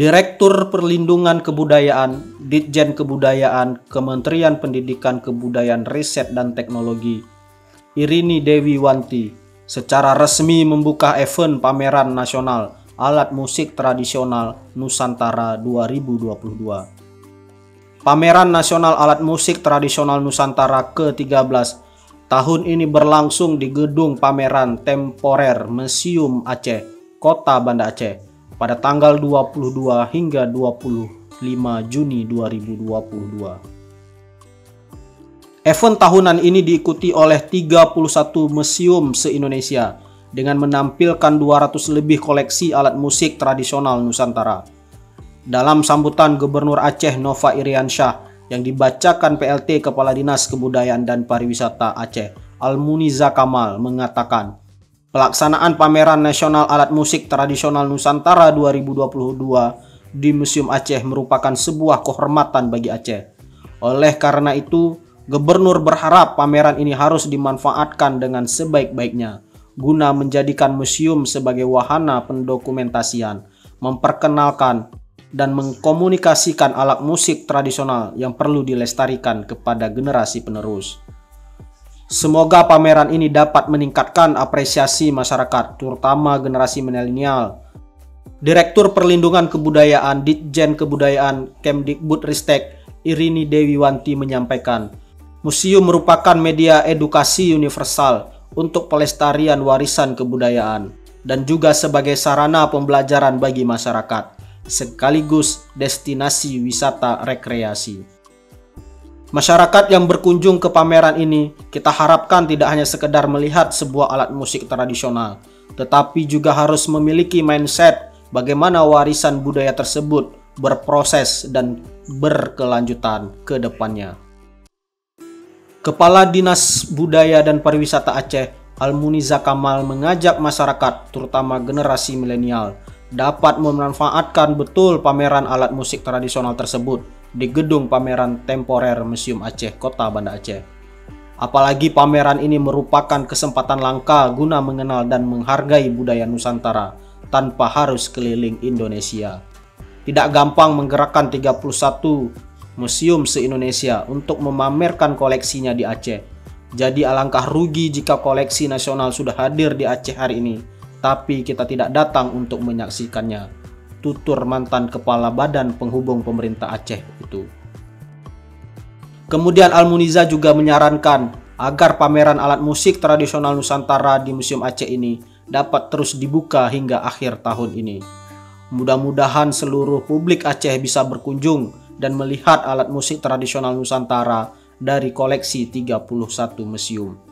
Direktur Perlindungan Kebudayaan, Ditjen Kebudayaan, Kementerian Pendidikan Kebudayaan Riset dan Teknologi, Irini Dewi Wanti, secara resmi membuka event Pameran Nasional Alat Musik Tradisional Nusantara 2022. Pameran Nasional Alat Musik Tradisional Nusantara ke-13 tahun ini berlangsung di Gedung Pameran Temporer Museum Aceh, Kota Banda Aceh, pada tanggal 22 hingga 25 Juni 2022. Event tahunan ini diikuti oleh 31 museum se-Indonesia dengan menampilkan 200 lebih koleksi alat musik tradisional Nusantara. Dalam sambutan Gubernur Aceh Nova Iriansyah yang dibacakan PLT Kepala Dinas Kebudayaan dan Pariwisata Aceh, Almuniza Kamal, mengatakan, pelaksanaan Pameran Nasional Alat Musik Tradisional Nusantara 2022 di Museum Aceh merupakan sebuah kehormatan bagi Aceh. Oleh karena itu, Gubernur berharap pameran ini harus dimanfaatkan dengan sebaik-baiknya, guna menjadikan museum sebagai wahana pendokumentasian, memperkenalkan, dan mengkomunikasikan alat musik tradisional yang perlu dilestarikan kepada generasi penerus. Semoga pameran ini dapat meningkatkan apresiasi masyarakat, terutama generasi milenial. Direktur Perlindungan Kebudayaan Ditjen Kebudayaan Kemdikbudristek Irini Dewi Wanti menyampaikan, museum merupakan media edukasi universal untuk pelestarian warisan kebudayaan dan juga sebagai sarana pembelajaran bagi masyarakat, sekaligus destinasi wisata rekreasi. Masyarakat yang berkunjung ke pameran ini kita harapkan tidak hanya sekedar melihat sebuah alat musik tradisional, tetapi juga harus memiliki mindset bagaimana warisan budaya tersebut berproses dan berkelanjutan ke depannya. Kepala Dinas Budaya dan Pariwisata Aceh, Almuniza Kamal, mengajak masyarakat, terutama generasi milenial, dapat memanfaatkan betul pameran alat musik tradisional tersebut di Gedung Pameran Temporer Museum Aceh, Kota Banda Aceh. Apalagi pameran ini merupakan kesempatan langka guna mengenal dan menghargai budaya Nusantara tanpa harus keliling Indonesia. Tidak gampang menggerakkan 31 museum se-Indonesia untuk memamerkan koleksinya di Aceh. Jadi alangkah rugi jika koleksi nasional sudah hadir di Aceh hari ini, tapi kita tidak datang untuk menyaksikannya, tutur mantan Kepala Badan Penghubung Pemerintah Aceh itu. Kemudian Almuniza juga menyarankan agar pameran alat musik tradisional Nusantara di Museum Aceh ini dapat terus dibuka hingga akhir tahun ini. Mudah-mudahan seluruh publik Aceh bisa berkunjung dan melihat alat musik tradisional Nusantara dari koleksi 31 museum.